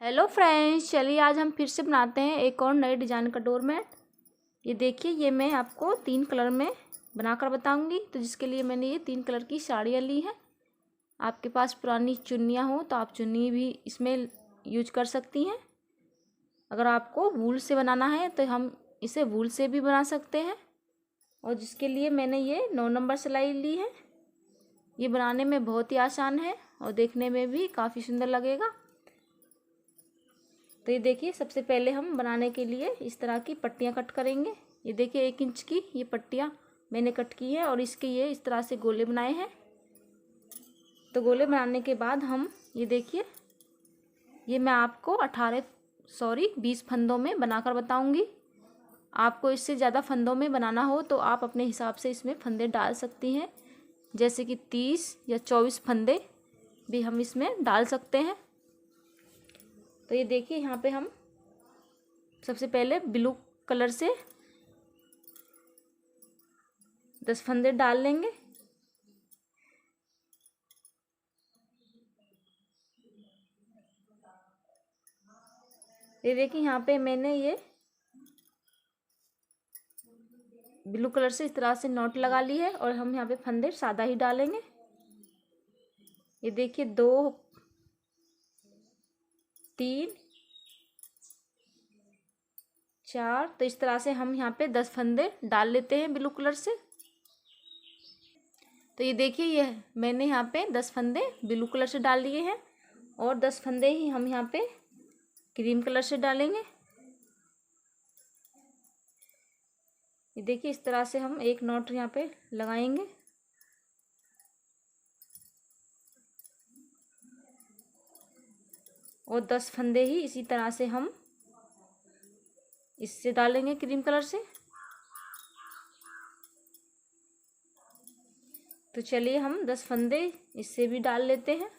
Hello friends, चलिए आज हम फिर से बनाते हैं एक और नए डिज़ाइन का डोरमेट। ये देखिए, ये मैं आपको 3 कलर में बनाकर बताऊंगी। तो जिसके लिए मैंने ये 3 कलर की साड़ियाँ ली हैं। आपके पास पुरानी चुन्नियाँ हो तो आप चुन्नी भी इसमें यूज कर सकती हैं। अगर आपको वूल से बनाना है तो हम इसे वूल से भी बना सकते हैं। और जिसके लिए मैंने ये 9 नंबर सिलाई ली है। ये बनाने में बहुत ही आसान है और देखने में भी काफ़ी सुंदर लगेगा। तो ये देखिए, सबसे पहले हम बनाने के लिए इस तरह की पट्टियाँ कट करेंगे। ये देखिए 1 इंच की ये पट्टियाँ मैंने कट की है और इसके ये इस तरह से गोले बनाए हैं। तो गोले बनाने के बाद हम ये देखिए, ये मैं आपको 20 फंदों में बनाकर बताऊंगी। आपको इससे ज़्यादा फंदों में बनाना हो तो आप अपने हिसाब से इसमें फंदे डाल सकती हैं। जैसे कि 30 या 24 फंदे भी हम इसमें डाल सकते हैं। तो ये देखिए, यहाँ पे हम सबसे पहले ब्लू कलर से 10 फंदे डाल लेंगे। ये देखिए, यहाँ पे मैंने ये ब्लू कलर से इस तरह से नॉट लगा ली है और हम यहाँ पे फंदे सादा ही डालेंगे। ये देखिए 2 3 4, तो इस तरह से हम यहाँ पे 10 फंदे डाल लेते हैं ब्लू कलर से। तो ये देखिए, ये मैंने यहाँ पे 10 फंदे ब्लू कलर से डाल लिए हैं और 10 फंदे ही हम यहाँ पे क्रीम कलर से डालेंगे। ये देखिए, इस तरह से हम एक नॉट यहाँ पे लगाएंगे। और 10 फंदे ही इसी तरह से हम इससे डालेंगे क्रीम कलर से। तो चलिए हम 10 फंदे इससे भी डाल लेते हैं।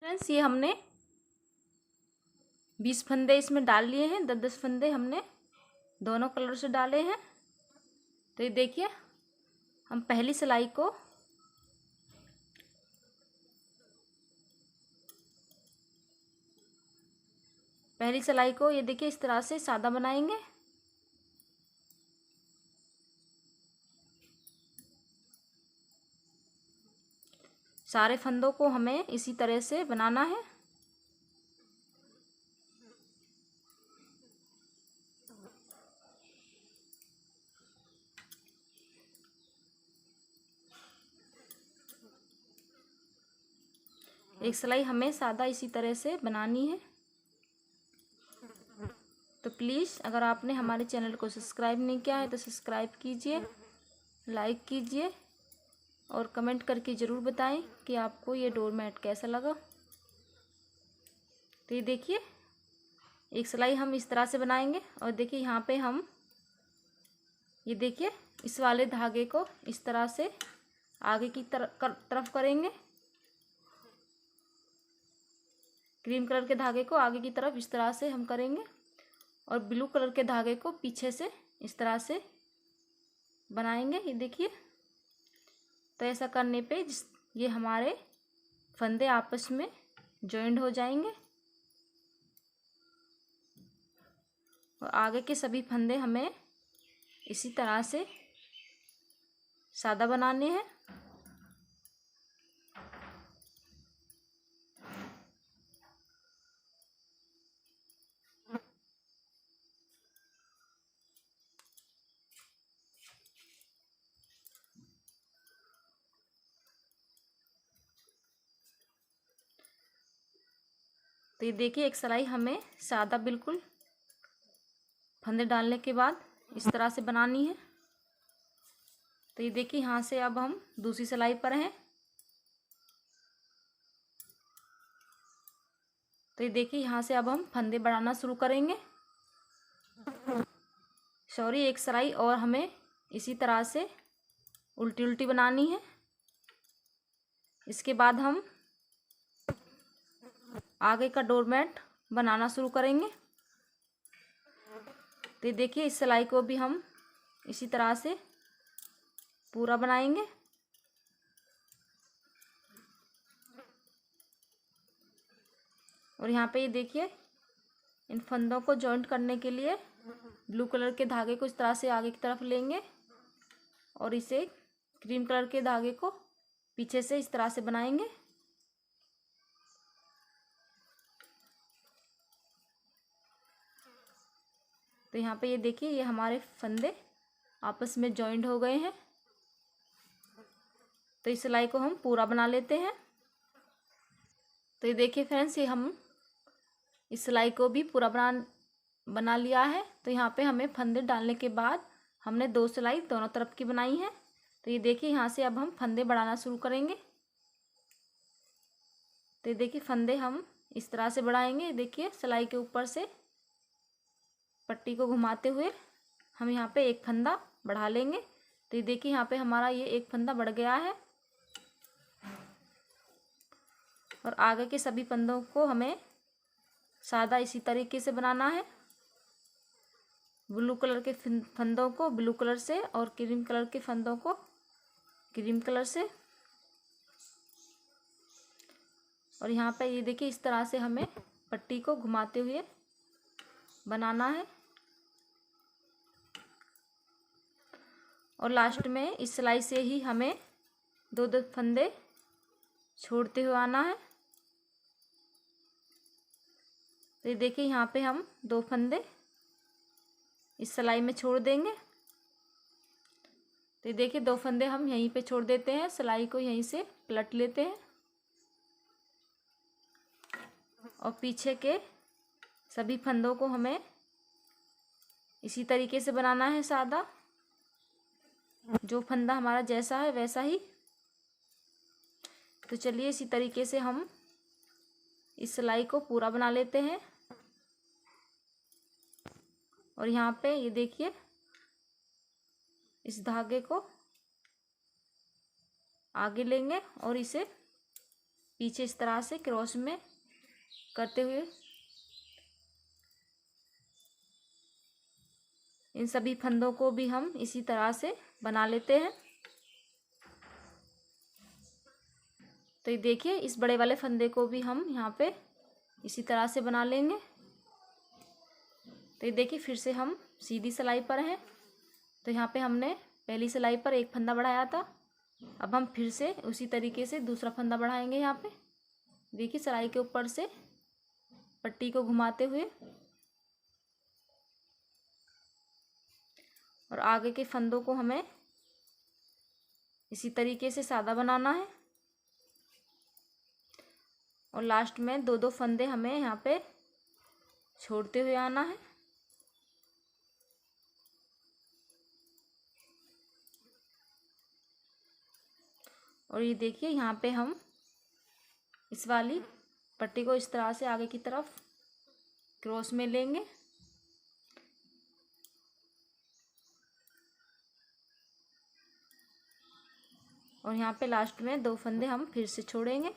फ्रेंड्स, ये हमने 20 फंदे इसमें डाल लिए हैं। 10-10 फंदे हमने दोनों कलर से डाले हैं। तो ये देखिए, हम पहली सिलाई को ये देखिए इस तरह से सादा बनाएंगे। सारे फंदों को हमें इसी तरह से बनाना है। एक सिलाई हमें सादा इसी तरह से बनानी है। तो प्लीज़, अगर आपने हमारे चैनल को सब्सक्राइब नहीं किया है तो सब्सक्राइब कीजिए, लाइक कीजिए और कमेंट करके ज़रूर बताएं कि आपको ये डोरमेट कैसा लगा। तो ये देखिए, एक सिलाई हम इस तरह से बनाएंगे और देखिए यहाँ पे हम ये देखिए इस वाले धागे को इस तरह से आगे की तरफ करेंगे। क्रीम कलर के धागे को आगे की तरफ इस तरह से हम करेंगे और ब्लू कलर के धागे को पीछे से इस तरह से बनाएंगे। ये देखिए, तो ऐसा करने पे ये हमारे फंदे आपस में जॉइंट हो जाएंगे और आगे के सभी फंदे हमें इसी तरह से सादा बनाने हैं। तो ये देखिए, एक सिलाई हमें सादा बिल्कुल फंदे डालने के बाद इस तरह से बनानी है। तो ये देखिए, यहाँ से अब हम दूसरी सिलाई पर हैं। तो ये देखिए, यहाँ से अब हम फंदे बढ़ाना शुरू करेंगे। एक सिलाई और हमें इसी तरह से उल्टी उल्टी बनानी है। इसके बाद हम आगे का डोरमेट बनाना शुरू करेंगे। तो ये देखिए, इस सिलाई को भी हम इसी तरह से पूरा बनाएंगे। और यहाँ पे ये देखिए इन फंदों को जॉइंट करने के लिए ब्लू कलर के धागे को इस तरह से आगे की तरफ लेंगे और इसे क्रीम कलर के धागे को पीछे से इस तरह से बनाएंगे। तो यहाँ पे ये देखिए ये हमारे फंदे आपस में जॉइंट हो गए हैं। तो इस सिलाई को हम पूरा बना लेते हैं। तो ये देखिए फ्रेंड्स, ये हम इस सिलाई को भी पूरा बना लिया है। तो यहाँ पे हमें फंदे डालने के बाद हमने 2 सिलाई दोनों तरफ की बनाई है। तो ये देखिए यहाँ से अब हम फंदे बढ़ाना शुरू करेंगे। तो ये देखिए फंदे हम इस तरह से बढ़ाएंगे। देखिए सिलाई के ऊपर से पट्टी को घुमाते हुए हम यहाँ पे एक फंदा बढ़ा लेंगे। तो ये देखिए यहाँ पे हमारा ये एक फंदा बढ़ गया है। और आगे के सभी फंदों को हमें सादा इसी तरीके से बनाना है। ब्लू कलर के फंदों को ब्लू कलर से और क्रीम कलर के फंदों को क्रीम कलर से। और यहाँ पे ये देखिए इस तरह से हमें पट्टी को घुमाते हुए बनाना है। और लास्ट में इस सिलाई से ही हमें 2 फंदे छोड़ते हुए आना है। तो ये देखिए यहाँ पे हम 2 फंदे इस सिलाई में छोड़ देंगे। तो ये देखिए 2 फंदे हम यहीं पे छोड़ देते हैं, सिलाई को यहीं से पलट लेते हैं और पीछे के सभी फंदों को हमें इसी तरीके से बनाना है सादा। जो फंदा हमारा जैसा है वैसा ही। तो चलिए इसी तरीके से हम इस सिलाई को पूरा बना लेते हैं। और यहाँ पे ये देखिए इस धागे को आगे लेंगे और इसे पीछे इस तरह से क्रॉस में करते हुए इन सभी फंदों को भी हम इसी तरह से बना लेते हैं। तो ये देखिए इस बड़े वाले फंदे को भी हम यहाँ पे इसी तरह से बना लेंगे। तो ये देखिए फिर से हम सीधी सिलाई पर हैं। तो यहाँ पे हमने पहली सिलाई पर एक फंदा बढ़ाया था। अब हम फिर से उसी तरीके से दूसरा फंदा बढ़ाएंगे। यहाँ पे देखिए सिलाई के ऊपर से पट्टी को घुमाते हुए और आगे के फंदों को हमें इसी तरीके से सादा बनाना है। और लास्ट में 2 फंदे हमें यहाँ पे छोड़ते हुए आना है। और ये देखिए यहाँ पे हम इस वाली पट्टी को इस तरह से आगे की तरफ क्रॉस में लेंगे और यहाँ पे लास्ट में 2 फंदे हम फिर से छोड़ेंगे।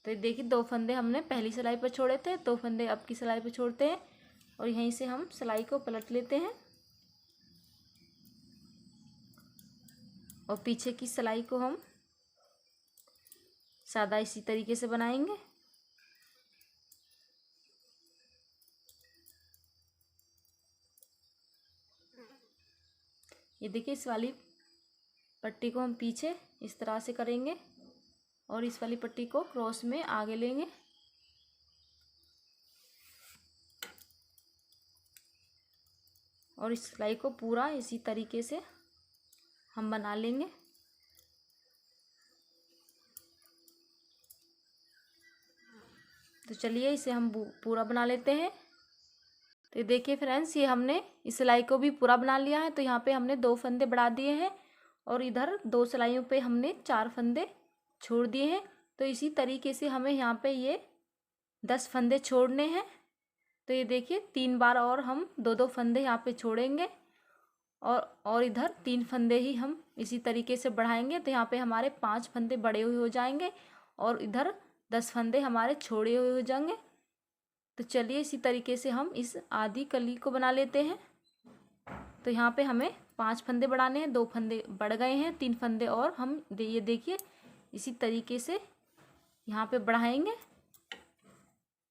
तो देखिए 2 फंदे हमने पहली सिलाई पर छोड़े थे, 2 फंदे अब की सिलाई पर छोड़ते हैं और यहीं से हम सिलाई को पलट लेते हैं और पीछे की सिलाई को हम सादा इसी तरीके से बनाएंगे। ये देखिए इस वाली पट्टी को हम पीछे इस तरह से करेंगे और इस वाली पट्टी को क्रॉस में आगे लेंगे और इस सिलाई को पूरा इसी तरीके से हम बना लेंगे। तो चलिए इसे हम पूरा बना लेते हैं। तो देखिए फ्रेंड्स, ये हमने इस सिलाई को भी पूरा बना लिया है। तो यहाँ पे हमने 2 फंदे बढ़ा दिए हैं और इधर 2 सिलाइयों पे हमने 4 फंदे छोड़ दिए हैं। तो इसी तरीके से हमें यहाँ पे ये 10 फंदे छोड़ने हैं। तो ये देखिए 3 बार और हम 2-2 फंदे यहाँ पे छोड़ेंगे और इधर 3 फंदे ही हम इसी तरीके से बढ़ाएंगे। तो यहाँ पे हमारे 5 फंदे बड़े हुए हो जाएंगे और इधर 10 फंदे हमारे छोड़े हुए हो जाएंगे। तो चलिए इसी तरीके से हम इस आधी कली को बना लेते हैं। तो यहाँ पे हमें 5 फंदे बढ़ाने हैं, 2 फंदे बढ़ गए हैं, 3 फंदे और हम ये देखिए इसी तरीके से यहाँ पे बढ़ाएंगे।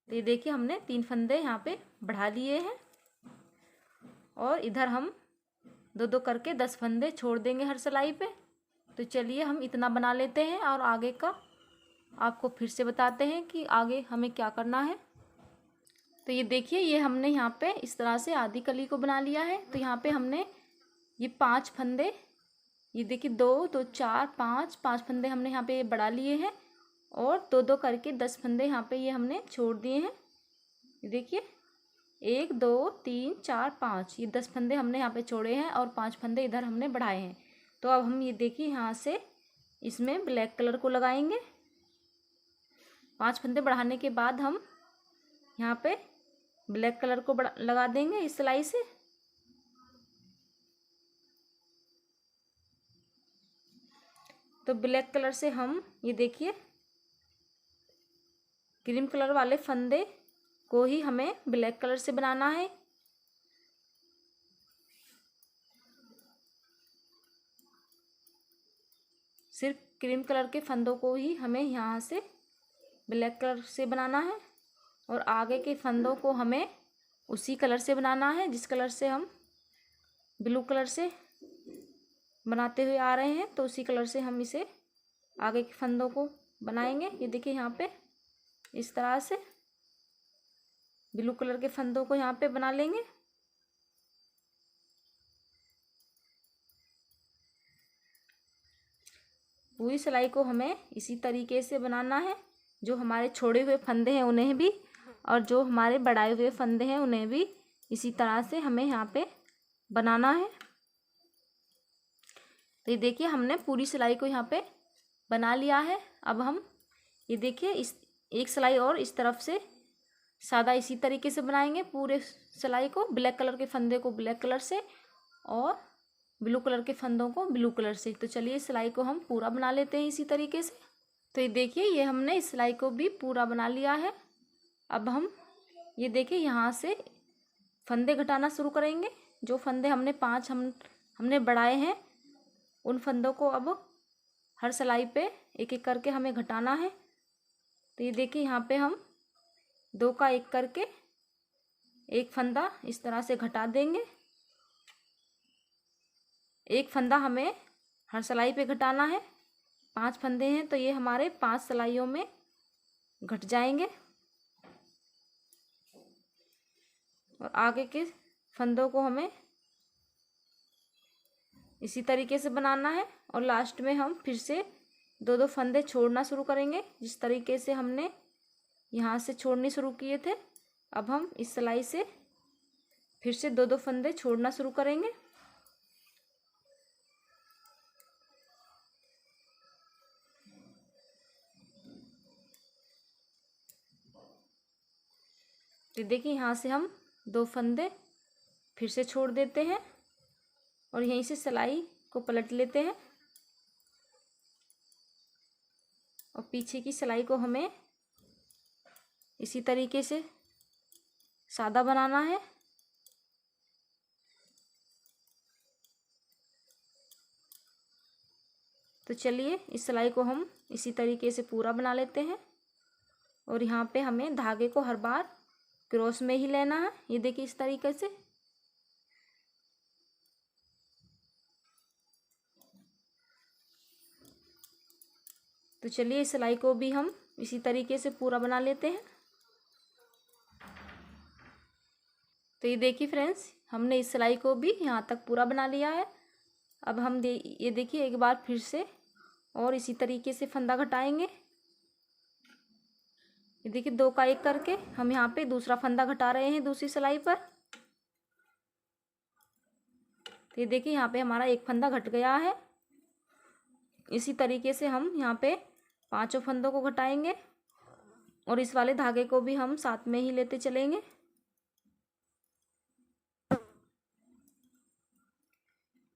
तो ये देखिए हमने 3 फंदे यहाँ पे बढ़ा लिए हैं और इधर हम 2-2 करके 10 फंदे छोड़ देंगे हर सिलाई पे। तो चलिए हम इतना बना लेते हैं और आगे का आपको फिर से बताते हैं कि आगे हमें क्या करना है। तो ये देखिए ये हमने यहाँ पे इस तरह से आधी कली को बना लिया है। तो यहाँ पे हमने ये 5 फंदे, ये देखिए 2 2 4 5 फंदे हमने यहाँ पे बढ़ा लिए हैं और 2-2 करके 10 फंदे यहाँ पे ये हमने छोड़ दिए हैं। ये देखिए 1 2 3 4 5 ये 10 फंदे हमने यहाँ पे छोड़े हैं और 5 फंदे इधर हमने बढ़ाए हैं। तो अब हम ये देखिए यहाँ से इसमें ब्लैक कलर को लगाएंगे। 5 फंदे बढ़ाने के बाद हम यहाँ पे ब्लैक कलर को लगा देंगे इस सिलाई से। तो ब्लैक कलर से हम ये देखिए क्रीम कलर वाले फंदे को ही हमें ब्लैक कलर से बनाना है। सिर्फ क्रीम कलर के फंदों को ही हमें यहाँ से ब्लैक कलर से बनाना है और आगे के फंदों को हमें उसी कलर से बनाना है जिस कलर से हम ब्लू कलर से बनाते हुए आ रहे हैं। तो उसी कलर से हम इसे आगे के फंदों को बनाएंगे। ये देखिए यहाँ पे इस तरह से ब्लू कलर के फंदों को यहाँ पे बना लेंगे। पूरी सिलाई को हमें इसी तरीके से बनाना है। जो हमारे छोड़े हुए फंदे हैं उन्हें भी और जो हमारे बढ़ाए हुए फंदे हैं उन्हें भी इसी तरह से हमें यहाँ पे बनाना है। तो ये देखिए हमने पूरी सिलाई को यहाँ पे बना लिया है। अब हम ये देखिए इस एक सिलाई और इस तरफ से सादा इसी तरीके से बनाएंगे पूरे सिलाई को। ब्लैक कलर के फंदे को ब्लैक कलर से और ब्लू कलर के फंदों को ब्लू कलर से। तो चलिए इस सिलाई को हम पूरा बना लेते हैं इसी तरीके से। तो ये देखिए ये हमने इस सिलाई को भी पूरा बना लिया है। अब हम ये देखिए यहाँ से फंदे घटाना शुरू करेंगे। जो फंदे हमने 5 हमने बढ़ाए हैं उन फंदों को अब हर सिलाई पे एक एक करके हमें घटाना है। तो ये देखिए यहाँ पे हम 2 का 1 करके एक फंदा इस तरह से घटा देंगे। एक फंदा हमें हर सिलाई पे घटाना है। 5 फंदे हैं तो ये हमारे 5 सिलाइयों में घट जाएंगे और आगे के फंदों को हमें इसी तरीके से बनाना है। और लास्ट में हम फिर से 2-2 फंदे छोड़ना शुरू करेंगे जिस तरीके से हमने यहाँ से छोड़ने शुरू किए थे। अब हम इस सिलाई से फिर से 2-2 फंदे छोड़ना शुरू करेंगे। तो देखिए यहाँ से हम 2 फंदे फिर से छोड़ देते हैं और यहीं से सिलाई को पलट लेते हैं और पीछे की सिलाई को हमें इसी तरीके से सादा बनाना है। तो चलिए इस सिलाई को हम इसी तरीके से पूरा बना लेते हैं और यहाँ पे हमें धागे को हर बार क्रॉस में ही लेना है। ये देखिए इस तरीके से। तो चलिए इस सिलाई को भी हम इसी तरीके से पूरा बना लेते हैं। तो ये देखिए फ्रेंड्स हमने इस सिलाई को भी यहाँ तक पूरा बना लिया है। अब हम ये देखिए एक बार फिर से और इसी तरीके से फंदा घटाएंगे। ये देखिए 2 का 1 करके हम यहाँ पे दूसरा फंदा घटा रहे हैं दूसरी सिलाई पर। तो ये देखिए यहाँ पे हमारा 1 फंदा घट गया है। इसी तरीके से हम यहाँ पे 5 फंदों को घटाएंगे और इस वाले धागे को भी हम साथ में ही लेते चलेंगे।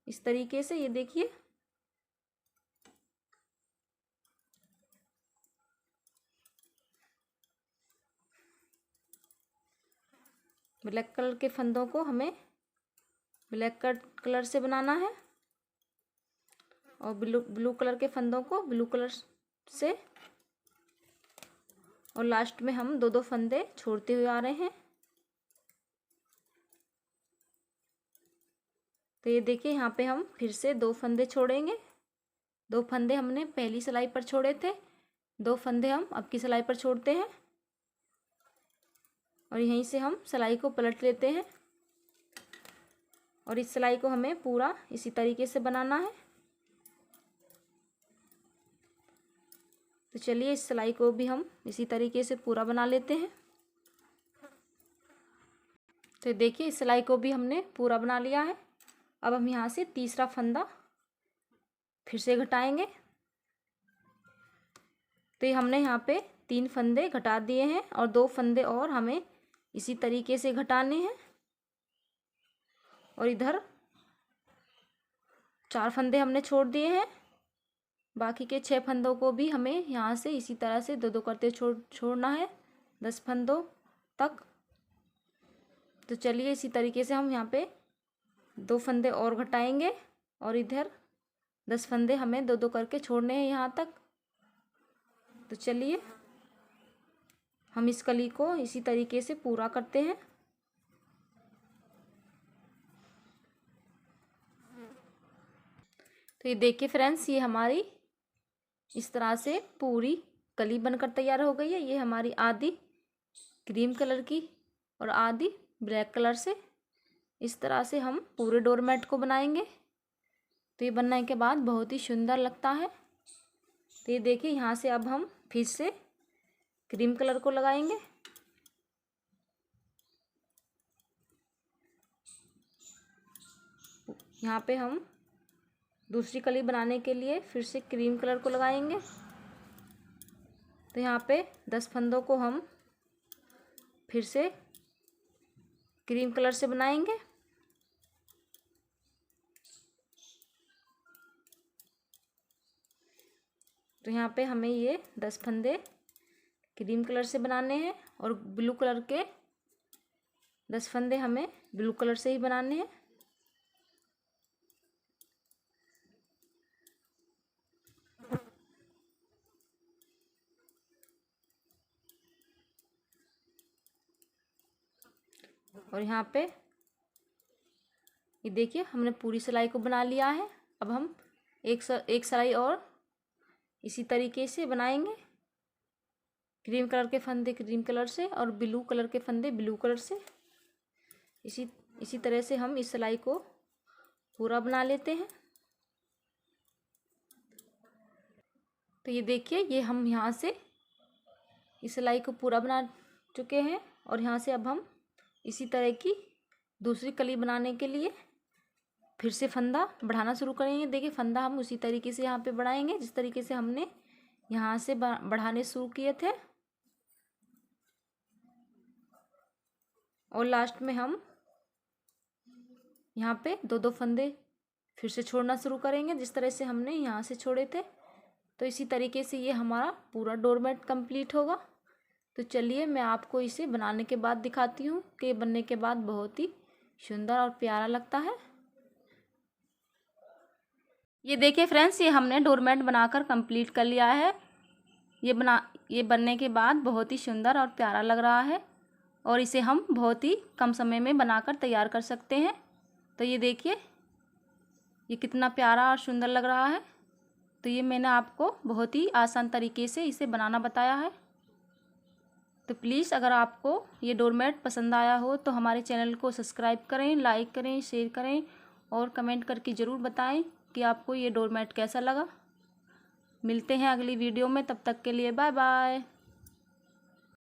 इस तरीके से ये देखिए। ब्लैक कलर के फंदों को हमें ब्लैक कलर से बनाना है और ब्लू कलर के फंदों को ब्लू कलर से, और लास्ट में हम 2-2 फंदे छोड़ते हुए आ रहे हैं। तो ये देखिए यहाँ पे हम फिर से 2 फंदे छोड़ेंगे। 2 फंदे हमने पहली सिलाई पर छोड़े थे, 2 फंदे हम अब की सिलाई पर छोड़ते हैं और यहीं से हम सिलाई को पलट लेते हैं और इस सिलाई को हमें पूरा इसी तरीके से बनाना है। तो चलिए इस सिलाई को भी हम इसी तरीके से पूरा बना लेते हैं। तो देखिए इस सिलाई को भी हमने पूरा बना लिया है। अब हम यहाँ से तीसरा फंदा फिर से घटाएंगे। तो ये हमने यहाँ पे 3 फंदे घटा दिए हैं और 2 फंदे और हमें इसी तरीके से घटाने हैं और इधर 4 फंदे हमने छोड़ दिए हैं। बाकी के 6 फंदों को भी हमें यहाँ से इसी तरह से 2-2 करते छोड़ना है 10 फंदों तक। तो चलिए इसी तरीके से हम यहाँ पे 2 फंदे और घटाएंगे और इधर 10 फंदे हमें 2-2 करके छोड़ने हैं यहाँ तक। तो चलिए हम इस कली को इसी तरीके से पूरा करते हैं। तो ये देखिए फ्रेंड्स, ये हमारी इस तरह से पूरी कली बनकर तैयार हो गई है। ये हमारी आधी क्रीम कलर की और आधी ब्लैक कलर से इस तरह से हम पूरे डोरमेट को बनाएंगे। तो ये बनने के बाद बहुत ही सुंदर लगता है। तो ये देखिए यहाँ से अब हम फिर से क्रीम कलर को लगाएंगे। यहाँ पे हम दूसरी कली बनाने के लिए फिर से क्रीम कलर को लगाएंगे। तो यहाँ पे 10 फंदों को हम फिर से क्रीम कलर से बनाएंगे। तो यहाँ पे हमें ये 10 फंदे क्रीम कलर से बनाने हैं और ब्लू कलर के 10 फंदे हमें ब्लू कलर से ही बनाने हैं। और यहाँ पे ये देखिए हमने पूरी सिलाई को बना लिया है। अब हम एक सिलाई और इसी तरीके से बनाएंगे। क्रीम कलर के फंदे क्रीम कलर से और ब्लू कलर के फंदे ब्लू कलर से इसी तरह से हम इस सिलाई को पूरा बना लेते हैं। तो ये देखिए ये हम यहाँ से इस सिलाई को पूरा बना चुके हैं और यहाँ से अब हम इसी तरह की दूसरी कली बनाने के लिए फिर से फंदा बढ़ाना शुरू करेंगे। देखिए फंदा हम उसी तरीके से यहाँ पे बढ़ाएंगे जिस तरीके से हमने यहाँ से बढ़ाने शुरू किए थे और लास्ट में हम यहाँ पे 2-2 फंदे फिर से छोड़ना शुरू करेंगे जिस तरह से हमने यहाँ से छोड़े थे। तो इसी तरीके से ये हमारा पूरा डोरमेट कंप्लीट होगा। तो चलिए मैं आपको इसे बनाने के बाद दिखाती हूँ कि बनने के बाद बहुत ही सुंदर और प्यारा लगता है। ये देखिए फ्रेंड्स, ये हमने डोरमेट बनाकर कंप्लीट कर लिया है। ये बनने के बाद बहुत ही सुंदर और प्यारा लग रहा है और इसे हम बहुत ही कम समय में बनाकर तैयार कर सकते हैं। तो ये देखिए ये कितना प्यारा और सुंदर लग रहा है। तो ये मैंने आपको बहुत ही आसान तरीके से इसे बनाना बताया है। तो प्लीज़ अगर आपको ये डोरमेट पसंद आया हो तो हमारे चैनल को सब्सक्राइब करें, लाइक करें, शेयर करें और कमेंट करके ज़रूर बताएं कि आपको ये डोरमेट कैसा लगा। मिलते हैं अगली वीडियो में, तब तक के लिए बाय बाय।